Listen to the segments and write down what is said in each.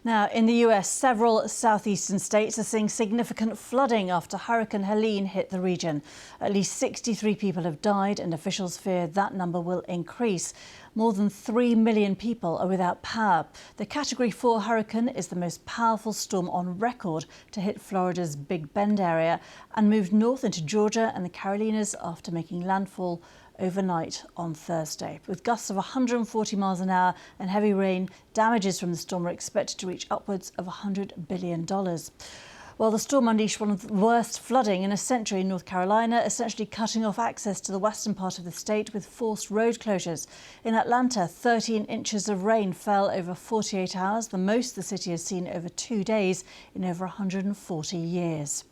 Now, in the US, several southeastern states are seeing significant flooding after Hurricane Helene hit the region. At least 63 people have died, and officials fear that number will increase. More than 3 million people are without power. The Category 4 hurricane is the most powerful storm on record to hit Florida's Big Bend area and moved north into Georgia and the Carolinas after making landfall overnight on Thursday. With gusts of 140 miles an hour and heavy rain, damages from the storm are expected to reach upwards of $100 billion. Well, the storm unleashed one of the worst flooding in a century in North Carolina, essentially cutting off access to the western part of the state with forced road closures. In Atlanta, 13 inches of rain fell over 48 hours, the most the city has seen over 2 days in over 140 years.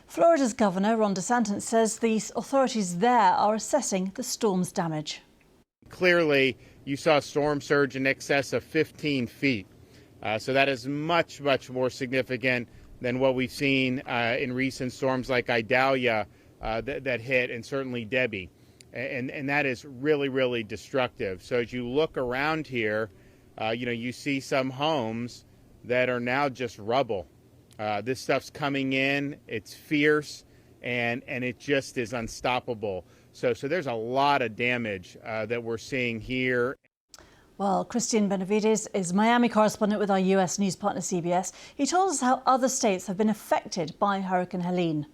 Florida's Governor Ron DeSantis says the authorities there are assessing the storm's damage. Clearly, you saw storm surge in excess of 15 feet. So that is much, much more significant than what we've seen in recent storms like Idalia that hit, and certainly Debbie. And that is really, really destructive. So as you look around here, you see some homes that are now just rubble. This stuff's coming in, it's fierce, and it just is unstoppable. So there's a lot of damage that we're seeing here. Well, Christian Benavides is Miami correspondent with our US news partner CBS. He told us how other states have been affected by Hurricane Helene.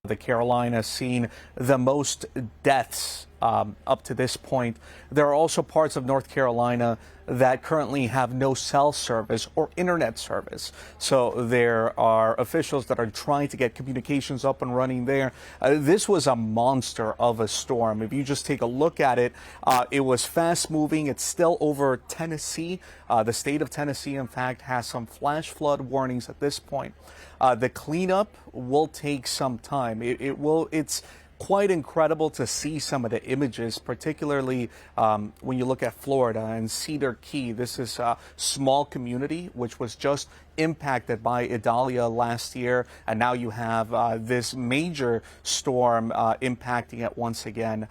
The Carolinas seen the most deaths up to this point. There are also parts of North Carolina that currently have no cell service or internet service. So there are officials that are trying to get communications up and running there. This was a monster of a storm. If you just take a look at it, it was fast moving. It's still over Tennessee. The state of Tennessee, in fact, has some flash flood warnings at this point. The cleanup will take some time. It's quite incredible to see some of the images, particularly when you look at Florida and Cedar Key. This is a small community which was just impacted by Idalia last year, and now you have this major storm impacting it once again.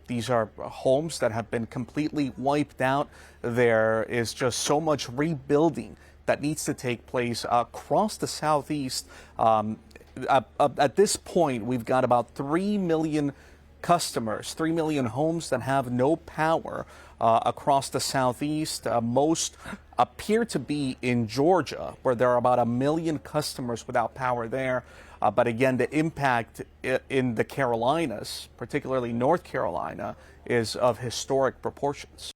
These are homes that have been completely wiped out. There is just so much rebuilding that needs to take place across the southeast. At this point, we've got about 3 million customers, 3 million homes that have no power across the southeast. Most appear to be in Georgia, where there are about 1 million customers without power there. But again, the impact in the Carolinas, particularly North Carolina, is of historic proportions.